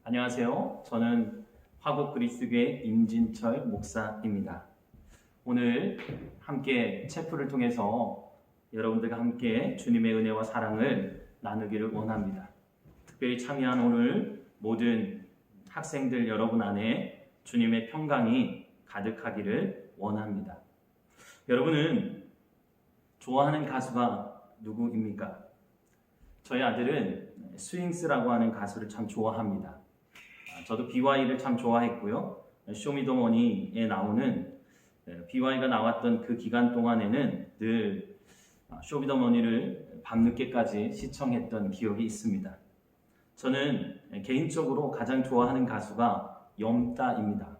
안녕하세요. 저는 화곡 그리스교회 임진철 목사입니다. 오늘 함께 체프를 통해서 여러분들과 함께 주님의 은혜와 사랑을 나누기를 원합니다. 특별히 참여한 오늘 모든 학생들 여러분 안에 주님의 평강이 가득하기를 원합니다. 여러분은 좋아하는 가수가 누구입니까? 저희 아들은 스윙스라고 하는 가수를 참 좋아합니다. 저도 BY를 참 좋아했고요. 쇼미더머니에 나오는 BY가 나왔던 그 기간 동안에는 늘 쇼미더머니를 밤늦게까지 시청했던 기억이 있습니다. 저는 개인적으로 가장 좋아하는 가수가 염따입니다.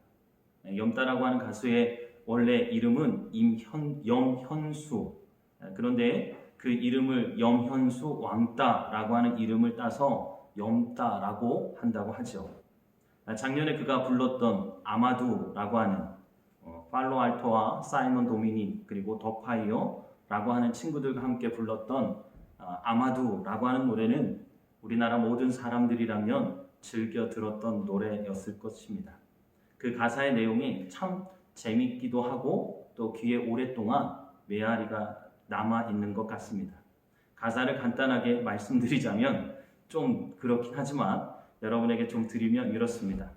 염따라고 하는 가수의 원래 이름은 염현수. 그런데 그 이름을 염현수 왕따라고 하는 이름을 따서 염따라고 한다고 하죠. 작년에 그가 불렀던 아마두라고 하는 팔로알토와 사이먼 도미니 그리고 더 파이어라고 하는 친구들과 함께 불렀던 아마두라고 하는 노래는 우리나라 모든 사람들이라면 즐겨 들었던 노래였을 것입니다. 그 가사의 내용이 참 재밌기도 하고 또 귀에 오랫동안 메아리가 남아있는 것 같습니다. 가사를 간단하게 말씀드리자면 좀 그렇긴 하지만 여러분에게 좀 드리면 이렇습니다.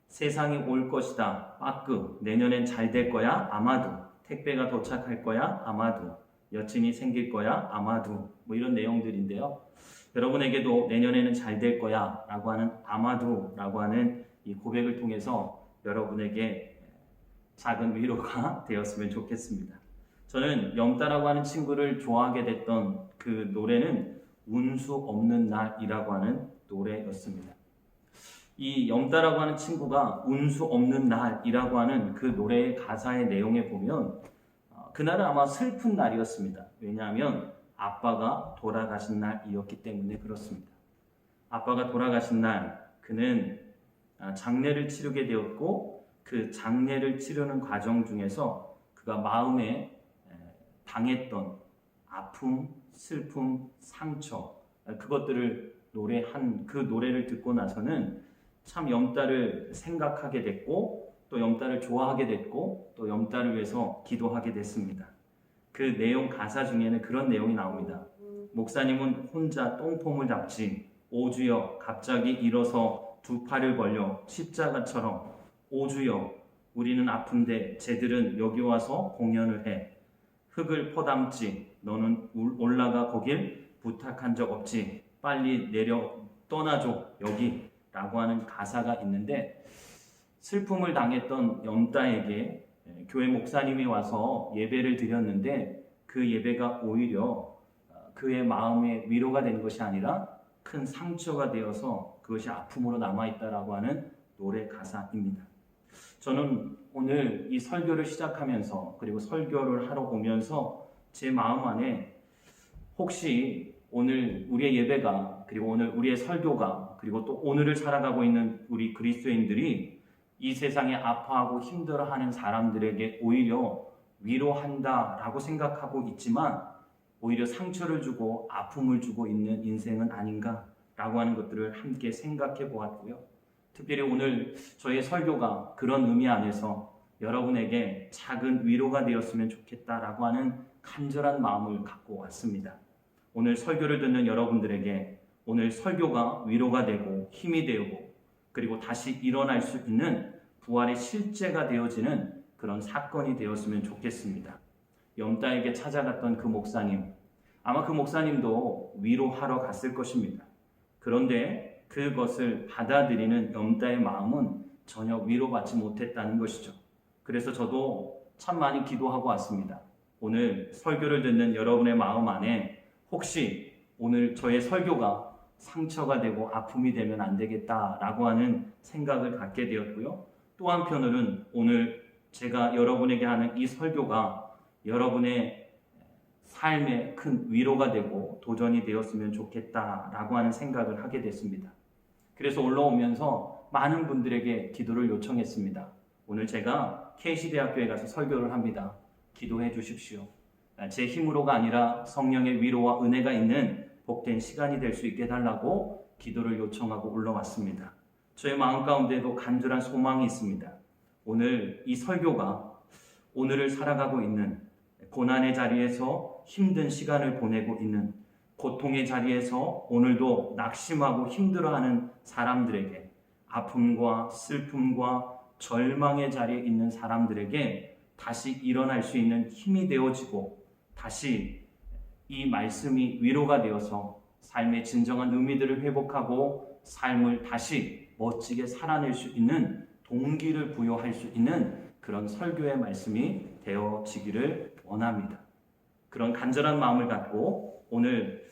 세상이 올 것이다. 빠끄. 내년엔 잘 될 거야. 아마도. 택배가 도착할 거야. 아마도. 여친이 생길 거야. 아마도. 뭐 이런 내용들인데요. 여러분에게도 내년에는 잘 될 거야 라고 하는 아마도라고 하는 이 고백을 통해서 여러분에게 작은 위로가 되었으면 좋겠습니다. 저는 염따라고 하는 친구를 좋아하게 됐던 그 노래는 운수 없는 날이라고 하는 노래였습니다. 이 염따라고 하는 친구가 운수 없는 날이라고 하는 그 노래의 가사의 내용에 보면 그날은 아마 슬픈 날이었습니다. 왜냐하면 아빠가 돌아가신 날이었기 때문에 그렇습니다. 아빠가 돌아가신 날 그는 장례를 치르게 되었고 그 장례를 치르는 과정 중에서 그가 마음에 당했던 아픔, 슬픔, 상처 그것들을 노래한 그 노래를 듣고 나서는 참 염따를 생각하게 됐고 또 염따를 좋아하게 됐고 또 염따를 위해서 기도하게 됐습니다. 그 내용 가사 중에는 그런 내용이 나옵니다. 목사님은 혼자 똥폼을 잡지 오주여 갑자기 일어서 두 팔을 벌려 십자가처럼 오주여 우리는 아픈데 쟤들은 여기 와서 공연을 해 흙을 퍼담지 너는 올라가 거길 부탁한 적 없지 빨리 내려 떠나줘 여기 라고 하는 가사가 있는데 슬픔을 당했던 염따에게 교회 목사님이 와서 예배를 드렸는데 그 예배가 오히려 그의 마음에 위로가 된 것이 아니라 큰 상처가 되어서 그것이 아픔으로 남아있다라고 하는 노래 가사입니다. 저는 오늘 이 설교를 시작하면서 그리고 설교를 하러 오면서 제 마음 안에 혹시 오늘 우리의 예배가 그리고 오늘 우리의 설교가 그리고 또 오늘을 살아가고 있는 우리 그리스도인들이 이 세상에 아파하고 힘들어하는 사람들에게 오히려 위로한다라고 생각하고 있지만 오히려 상처를 주고 아픔을 주고 있는 인생은 아닌가라고 하는 것들을 함께 생각해 보았고요. 특별히 오늘 저의 설교가 그런 의미 안에서 여러분에게 작은 위로가 되었으면 좋겠다라고 하는 간절한 마음을 갖고 왔습니다. 오늘 설교를 듣는 여러분들에게 오늘 설교가 위로가 되고 힘이 되고 그리고 다시 일어날 수 있는 부활의 실제가 되어지는 그런 사건이 되었으면 좋겠습니다. 염따에게 찾아갔던 그 목사님, 아마 그 목사님도 위로하러 갔을 것입니다. 그런데 그것을 받아들이는 염따의 마음은 전혀 위로받지 못했다는 것이죠. 그래서 저도 참 많이 기도하고 왔습니다. 오늘 설교를 듣는 여러분의 마음 안에 혹시 오늘 저의 설교가 상처가 되고 아픔이 되면 안 되겠다라고 하는 생각을 갖게 되었고요. 또 한편으로는 오늘 제가 여러분에게 하는 이 설교가 여러분의 삶에 큰 위로가 되고 도전이 되었으면 좋겠다라고 하는 생각을 하게 됐습니다. 그래서 올라오면서 많은 분들에게 기도를 요청했습니다. 오늘 제가 KC대학교에 가서 설교를 합니다. 기도해 주십시오. 제 힘으로가 아니라 성령의 위로와 은혜가 있는 복된 시간이 될 수 있게 해달라고 기도를 요청하고 올라왔습니다. 저의 마음 가운데도 간절한 소망이 있습니다. 오늘 이 설교가 오늘을 살아가고 있는 고난의 자리에서 힘든 시간을 보내고 있는 고통의 자리에서 오늘도 낙심하고 힘들어하는 사람들에게 아픔과 슬픔과 절망의 자리에 있는 사람들에게 다시 일어날 수 있는 힘이 되어지고 다시 이 말씀이 위로가 되어서 삶의 진정한 의미들을 회복하고 삶을 다시 멋지게 살아낼 수 있는 동기를 부여할 수 있는 그런 설교의 말씀이 되어지기를 원합니다. 그런 간절한 마음을 갖고 오늘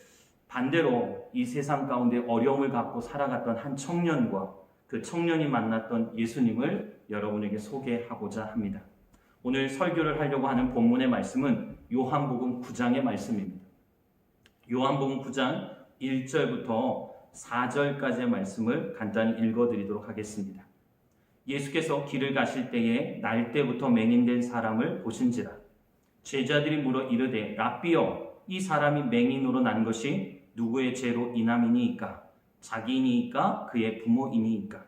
반대로 이 세상 가운데 어려움을 갖고 살아갔던 한 청년과 그 청년이 만났던 예수님을 여러분에게 소개하고자 합니다. 오늘 설교를 하려고 하는 본문의 말씀은 요한복음 9장의 말씀입니다. 요한복음 9장 1절부터 4절까지의 말씀을 간단히 읽어드리도록 하겠습니다. 예수께서 길을 가실 때에 날 때부터 맹인된 사람을 보신지라. 제자들이 물어 이르되 랍비여, 이 사람이 맹인으로 난 것이 누구의 죄로 인함이니이까? 자기이니이까 그의 부모이니이까?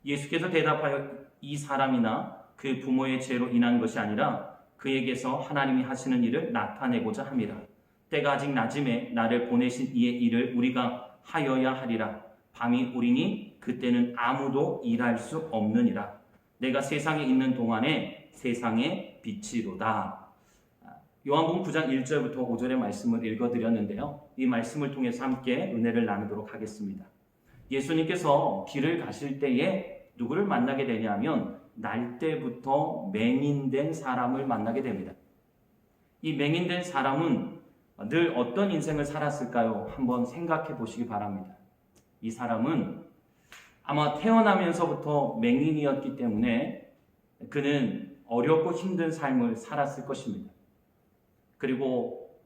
예수께서 대답하여 이 사람이나 그 부모의 죄로 인한 것이 아니라 그에게서 하나님이 하시는 일을 나타내고자 함이라. 때가 아직 낮음에 나를 보내신 이의 일을 우리가 하여야 하리라. 밤이 오리니 그때는 아무도 일할 수 없느니라. 내가 세상에 있는 동안에 세상의 빛이로다. 요한복음 9장 1절부터 5절의 말씀을 읽어드렸는데요. 이 말씀을 통해서 함께 은혜를 나누도록 하겠습니다. 예수님께서 길을 가실 때에 누구를 만나게 되냐면 날 때부터 맹인된 사람을 만나게 됩니다. 이 맹인된 사람은 늘 어떤 인생을 살았을까요? 한번 생각해 보시기 바랍니다. 이 사람은 아마 태어나면서부터 맹인이었기 때문에 그는 어렵고 힘든 삶을 살았을 것입니다. 그리고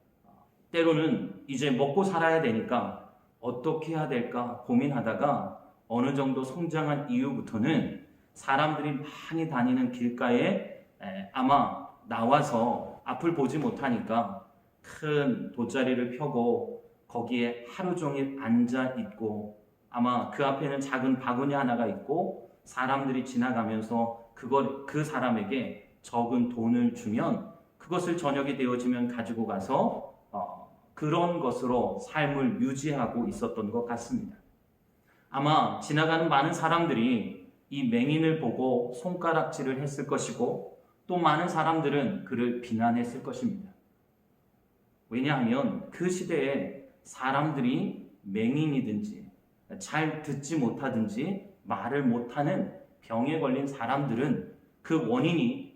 때로는 이제 먹고 살아야 되니까 어떻게 해야 될까 고민하다가 어느 정도 성장한 이후부터는 사람들이 많이 다니는 길가에 아마 나와서 앞을 보지 못하니까 큰 돗자리를 펴고 거기에 하루 종일 앉아 있고 아마 그 앞에는 작은 바구니 하나가 있고 사람들이 지나가면서 그 사람에게 적은 돈을 주면 그것을 저녁이 되어지면 가지고 가서 그런 것으로 삶을 유지하고 있었던 것 같습니다. 아마 지나가는 많은 사람들이 이 맹인을 보고 손가락질을 했을 것이고 또 많은 사람들은 그를 비난했을 것입니다. 왜냐하면 그 시대에 사람들이 맹인이든지 잘 듣지 못하든지 말을 못하는 병에 걸린 사람들은 그 원인이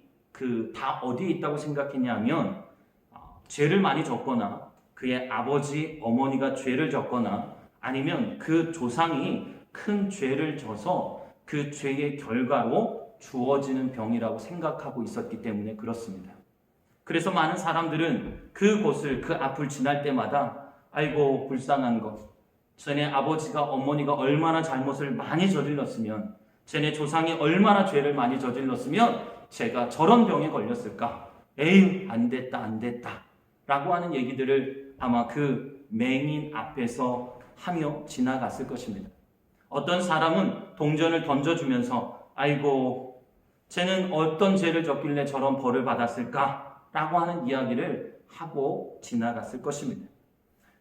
다 어디에 있다고 생각했냐면 죄를 많이 졌거나 그의 아버지, 어머니가 죄를 졌거나 아니면 그 조상이 큰 죄를 져서 그 죄의 결과로 주어지는 병이라고 생각하고 있었기 때문에 그렇습니다. 그래서 많은 사람들은 그곳을 그 앞을 지날 때마다 아이고 불쌍한 것, 쟤네 아버지가 어머니가 얼마나 잘못을 많이 저질렀으면 쟤네 조상이 얼마나 죄를 많이 저질렀으면 제가 저런 병에 걸렸을까? 에휴 안 됐다 라고 하는 얘기들을 아마 그 맹인 앞에서 하며 지나갔을 것입니다. 어떤 사람은 동전을 던져주면서 아이고 쟤는 어떤 죄를 졌길래 저런 벌을 받았을까? 라고 하는 이야기를 하고 지나갔을 것입니다.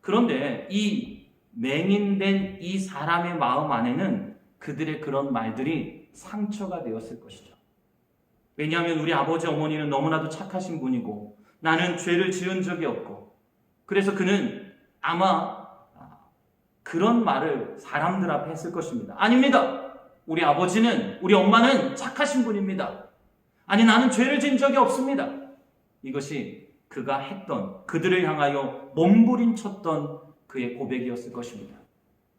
그런데 이 맹인된 이 사람의 마음 안에는 그들의 그런 말들이 상처가 되었을 것이죠. 왜냐하면 우리 아버지 어머니는 너무나도 착하신 분이고 나는 죄를 지은 적이 없고 그래서 그는 아마 그런 말을 사람들 앞에 했을 것입니다. 아닙니다. 우리 아버지는 우리 엄마는 착하신 분입니다. 아니 나는 죄를 지은 적이 없습니다. 이것이 그가 했던 그들을 향하여 몸부림쳤던 그의 고백이었을 것입니다.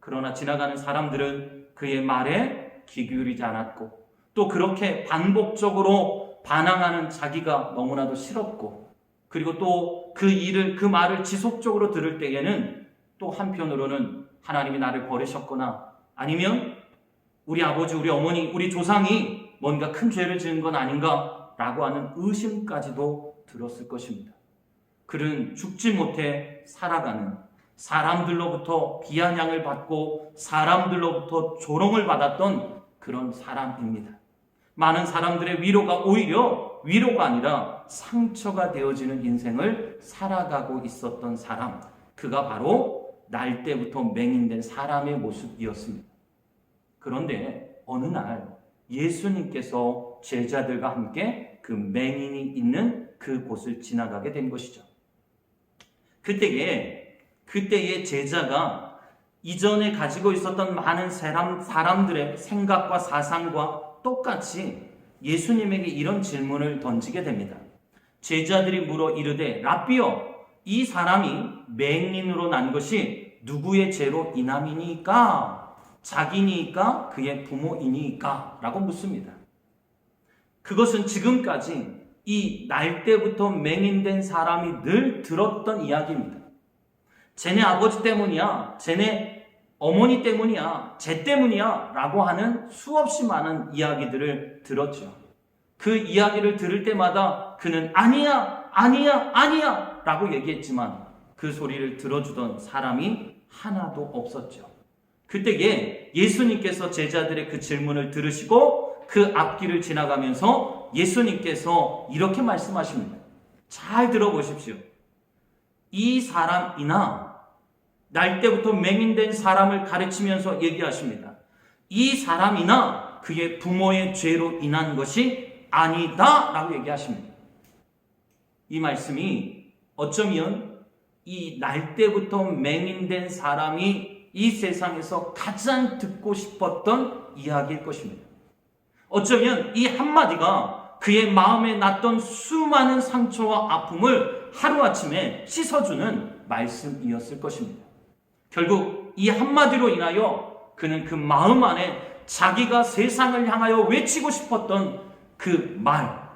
그러나 지나가는 사람들은 그의 말에 귀 기울이지 않았고 또 그렇게 반복적으로 반항하는 자기가 너무나도 싫었고 그리고 또 그 말을 지속적으로 들을 때에는 또 한편으로는 하나님이 나를 버리셨거나 아니면 우리 아버지, 우리 어머니, 우리 조상이 뭔가 큰 죄를 지은 건 아닌가 라고 하는 의심까지도 들었을 것입니다. 그는 죽지 못해 살아가는 사람들로부터 비아냥을 받고 사람들로부터 조롱을 받았던 그런 사람입니다. 많은 사람들의 위로가 오히려 위로가 아니라 상처가 되어지는 인생을 살아가고 있었던 사람, 그가 바로 날 때부터 맹인된 사람의 모습이었습니다. 그런데 어느 날 예수님께서 제자들과 함께 그 맹인이 있는 그곳을 지나가게 된 것이죠. 그때의 제자가 이전에 가지고 있었던 많은 사람들의 생각과 사상과 똑같이 예수님에게 이런 질문을 던지게 됩니다. 제자들이 물어 이르되 라삐여, 이 사람이 맹인으로 난 것이 누구의 죄로 인함이니까? 자기니까? 그의 부모이니까? 라고 묻습니다. 그것은 지금까지 이 날 때부터 맹인된 사람이 늘 들었던 이야기입니다. 쟤네 아버지 때문이야, 쟤네 어머니 때문이야, 쟤 때문이야 라고 하는 수없이 많은 이야기들을 들었죠. 그 이야기를 들을 때마다 그는 아니야, 아니야, 아니야 라고 얘기했지만 그 소리를 들어주던 사람이 하나도 없었죠. 그때에 예수님께서 제자들의 그 질문을 들으시고 그 앞길을 지나가면서 예수님께서 이렇게 말씀하십니다. 잘 들어보십시오. 이 사람이나 날 때부터 맹인된 사람을 가르치면서 얘기하십니다. 이 사람이나 그의 부모의 죄로 인한 것이 아니다 라고 얘기하십니다. 이 말씀이 어쩌면 이 날 때부터 맹인된 사람이 이 세상에서 가장 듣고 싶었던 이야기일 것입니다. 어쩌면 이 한마디가 그의 마음에 났던 수많은 상처와 아픔을 하루아침에 씻어주는 말씀이었을 것입니다. 결국 이 한마디로 인하여 그는 그 마음 안에 자기가 세상을 향하여 외치고 싶었던 그 말,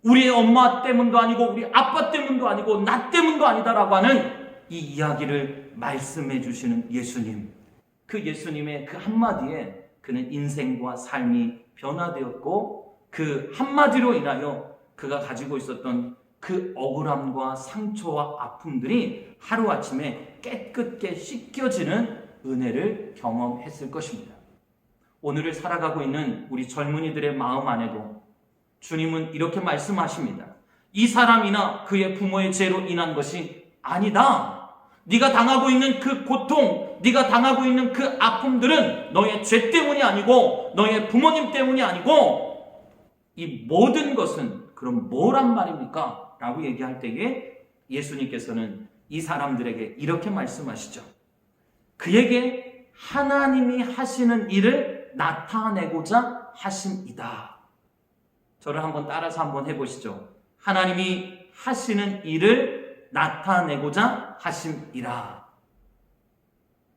우리의 엄마 때문도 아니고 우리 아빠 때문도 아니고 나 때문도 아니다라고 하는 이 이야기를 말씀해 주시는 예수님, 그 예수님의 그 한마디에 그는 인생과 삶이 변화되었고 그 한마디로 인하여 그가 가지고 있었던 그 억울함과 상처와 아픔들이 하루아침에 깨끗게 씻겨지는 은혜를 경험했을 것입니다. 오늘을 살아가고 있는 우리 젊은이들의 마음 안에도 주님은 이렇게 말씀하십니다. 이 사람이나 그의 부모의 죄로 인한 것이 아니다. 네가 당하고 있는 그 고통, 네가 당하고 있는 그 아픔들은 너의 죄 때문이 아니고 너의 부모님 때문이 아니고 이 모든 것은 그럼 뭐란 말입니까? 라고 얘기할 때에 예수님께서는 이 사람들에게 이렇게 말씀하시죠. 그에게 하나님이 하시는 일을 나타내고자 하심이다. 저를 한번 따라서 한번 해보시죠. 하나님이 하시는 일을 나타내고자 하심이라.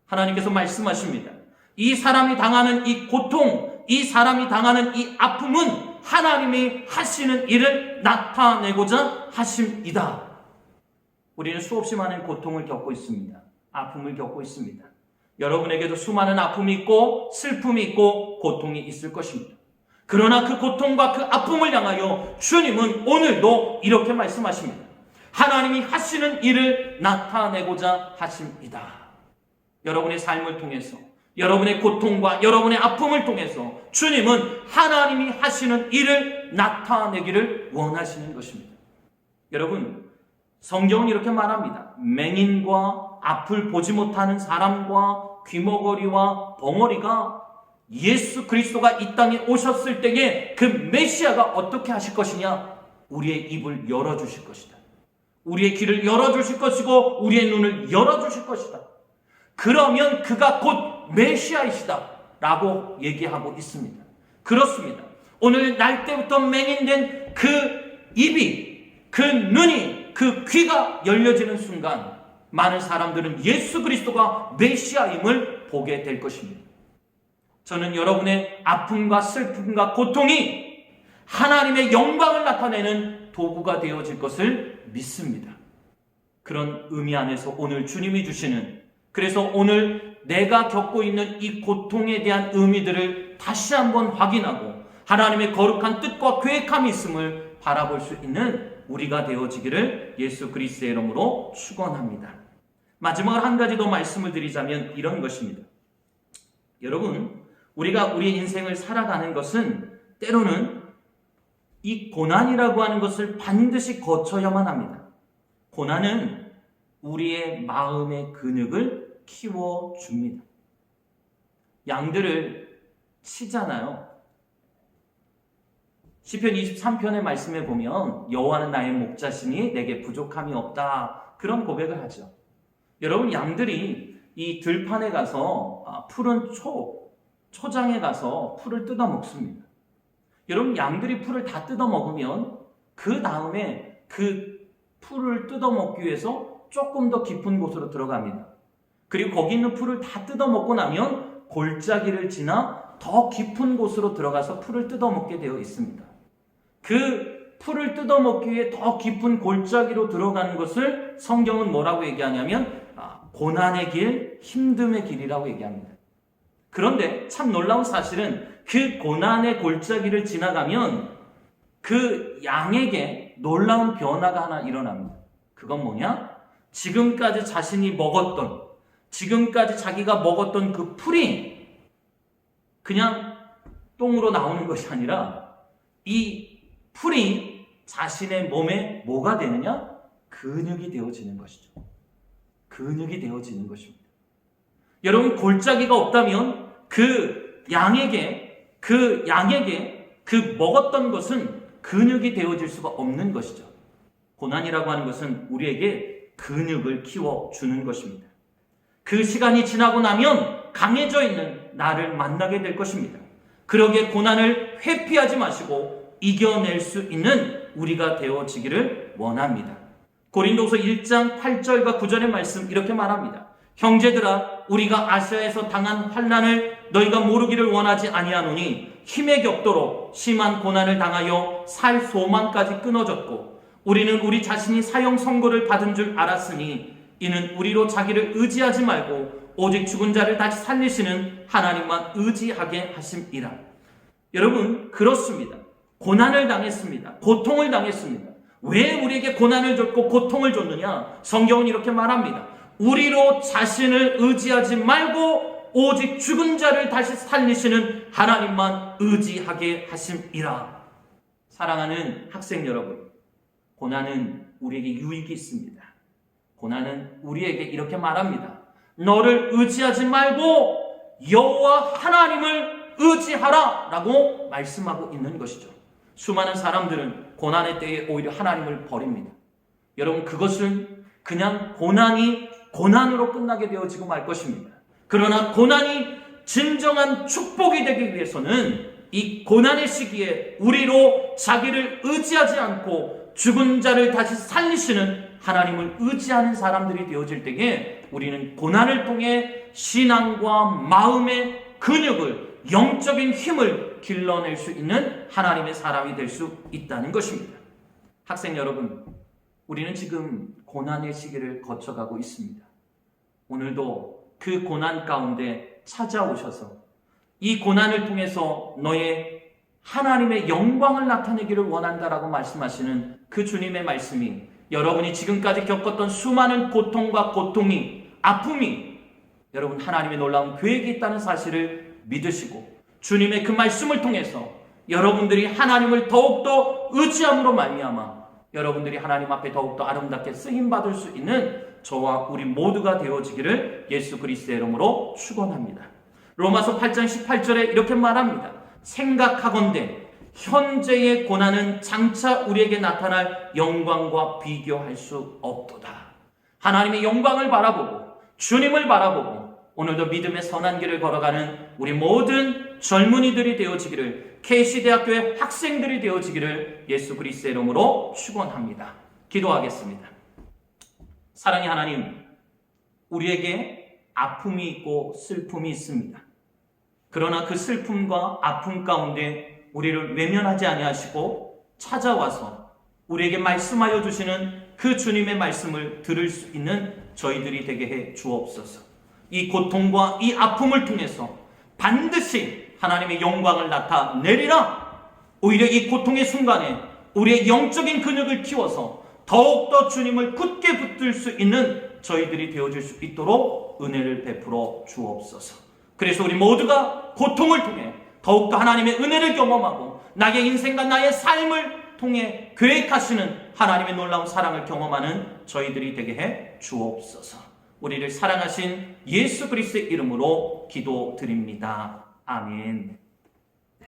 하나님께서 말씀하십니다. 이 사람이 당하는 이 고통, 이 사람이 당하는 이 아픔은 하나님이 하시는 일을 나타내고자 하심이다. 우리는 수없이 많은 고통을 겪고 있습니다. 아픔을 겪고 있습니다. 여러분에게도 수많은 아픔이 있고 슬픔이 있고 고통이 있을 것입니다. 그러나 그 고통과 그 아픔을 향하여 주님은 오늘도 이렇게 말씀하십니다. 하나님이 하시는 일을 나타내고자 하십니다. 여러분의 삶을 통해서, 여러분의 고통과 여러분의 아픔을 통해서 주님은 하나님이 하시는 일을 나타내기를 원하시는 것입니다. 여러분, 성경은 이렇게 말합니다. 맹인과 앞을 보지 못하는 사람과 귀머거리와 벙어리가 예수 그리스도가 이 땅에 오셨을 때에 그 메시아가 어떻게 하실 것이냐? 우리의 입을 열어주실 것이다. 우리의 귀를 열어주실 것이고 우리의 눈을 열어주실 것이다. 그러면 그가 곧 메시아이시다 라고 얘기하고 있습니다. 그렇습니다. 오늘 날 때부터 맹인된 그 입이, 그 눈이, 그 귀가 열려지는 순간 많은 사람들은 예수 그리스도가 메시아임을 보게 될 것입니다. 저는 여러분의 아픔과 슬픔과 고통이 하나님의 영광을 나타내는 도구가 되어질 것을 믿습니다. 그런 의미 안에서 오늘 주님이 주시는, 그래서 오늘 내가 겪고 있는 이 고통에 대한 의미들을 다시 한번 확인하고 하나님의 거룩한 뜻과 계획함이 있음을 바라볼 수 있는 우리가 되어지기를 예수 그리스도의 이름으로 축원합니다. 마지막으로 한 가지 더 말씀을 드리자면 이런 것입니다. 여러분, 우리가 우리의 인생을 살아가는 것은 때로는 이 고난이라고 하는 것을 반드시 거쳐야만 합니다. 고난은 우리의 마음의 근육을 키워줍니다. 양들을 치잖아요. 시편 23편의 말씀에 보면 여호와는 나의 목자시니 내게 부족함이 없다, 그런 고백을 하죠. 여러분, 양들이 이 들판에 가서 푸른 초장에 가서 풀을 뜯어 먹습니다. 여러분, 양들이 풀을 다 뜯어 먹으면 그 다음에 그 풀을 뜯어 먹기 위해서 조금 더 깊은 곳으로 들어갑니다. 그리고 거기 있는 풀을 다 뜯어 먹고 나면 골짜기를 지나 더 깊은 곳으로 들어가서 풀을 뜯어 먹게 되어 있습니다. 그 풀을 뜯어 먹기 위해 더 깊은 골짜기로 들어가는 것을 성경은 뭐라고 얘기하냐면 고난의 길, 힘듦의 길이라고 얘기합니다. 그런데 참 놀라운 사실은 그 고난의 골짜기를 지나가면 그 양에게 놀라운 변화가 하나 일어납니다. 그건 뭐냐? 지금까지 자신이 먹었던, 지금까지 자기가 먹었던 그 풀이 그냥 똥으로 나오는 것이 아니라 이 풀이 자신의 몸에 뭐가 되느냐? 근육이 되어지는 것이죠. 근육이 되어지는 것입니다. 여러분, 골짜기가 없다면 그 양에게 그 먹었던 것은 근육이 되어질 수가 없는 것이죠. 고난이라고 하는 것은 우리에게 근육을 키워주는 것입니다. 그 시간이 지나고 나면 강해져 있는 나를 만나게 될 것입니다. 그러기에 고난을 회피하지 마시고 이겨낼 수 있는 우리가 되어지기를 원합니다. 고린도서 1장 8절과 9절의 말씀 이렇게 말합니다. 형제들아, 우리가 아시아에서 당한 환난을 너희가 모르기를 원하지 아니하노니 힘에 격도로 심한 고난을 당하여 살 소망까지 끊어졌고 우리는 우리 자신이 사형 선고를 받은 줄 알았으니 이는 우리로 자기를 의지하지 말고 오직 죽은 자를 다시 살리시는 하나님만 의지하게 하심이라. 여러분, 그렇습니다. 고난을 당했습니다. 고통을 당했습니다. 왜 우리에게 고난을 줬고 고통을 줬느냐? 성경은 이렇게 말합니다. 우리로 자신을 의지하지 말고 오직 죽은 자를 다시 살리시는 하나님만 의지하게 하심이라. 사랑하는 학생 여러분, 고난은 우리에게 유익이 있습니다. 고난은 우리에게 이렇게 말합니다. 너를 의지하지 말고 여호와 하나님을 의지하라 라고 말씀하고 있는 것이죠. 수많은 사람들은 고난의 때에 오히려 하나님을 버립니다. 여러분, 그것은 그냥 고난이 고난으로 끝나게 되어지고 말 것입니다. 그러나 고난이 진정한 축복이 되기 위해서는 이 고난의 시기에 우리로 자기를 의지하지 않고 죽은 자를 다시 살리시는 하나님을 의지하는 사람들이 되어질 때에 우리는 고난을 통해 신앙과 마음의 근육을, 영적인 힘을 길러낼 수 있는 하나님의 사람이 될 수 있다는 것입니다. 학생 여러분, 우리는 지금 고난의 시기를 거쳐가고 있습니다. 오늘도 그 고난 가운데 찾아오셔서 이 고난을 통해서 너의 하나님의 영광을 나타내기를 원한다라고 말씀하시는 그 주님의 말씀이 여러분이 지금까지 겪었던 수많은 고통과 고통이, 아픔이 여러분 하나님의 놀라운 계획이 있다는 사실을 믿으시고 주님의 그 말씀을 통해서 여러분들이 하나님을 더욱더 의지함으로 말미암아 여러분들이 하나님 앞에 더욱더 아름답게 쓰임받을 수 있는 저와 우리 모두가 되어지기를 예수 그리스도의 이름으로 축원합니다. 로마서 8장 18절에 이렇게 말합니다. 생각하건대 현재의 고난은 장차 우리에게 나타날 영광과 비교할 수 없도다. 하나님의 영광을 바라보고 주님을 바라보고 오늘도 믿음의 선한 길을 걸어가는 우리 모든 젊은이들이 되어지기를, KC대학교의 학생들이 되어지기를 예수 그리스도의 이름으로 축원합니다. 기도하겠습니다. 사랑의 하나님, 우리에게 아픔이 있고 슬픔이 있습니다. 그러나 그 슬픔과 아픔 가운데 우리를 외면하지 아니하시고 찾아와서 우리에게 말씀하여 주시는 그 주님의 말씀을 들을 수 있는 저희들이 되게 해 주옵소서. 이 고통과 이 아픔을 통해서 반드시 하나님의 영광을 나타내리라. 오히려 이 고통의 순간에 우리의 영적인 근육을 키워서 더욱더 주님을 굳게 붙들 수 있는 저희들이 되어줄 수 있도록 은혜를 베풀어 주옵소서. 그래서 우리 모두가 고통을 통해 더욱더 하나님의 은혜를 경험하고 나의 인생과 나의 삶을 통해 계획하시는 하나님의 놀라운 사랑을 경험하는 저희들이 되게 해 주옵소서. 우리를 사랑하신 예수 그리스도의 이름으로 기도드립니다. 아멘.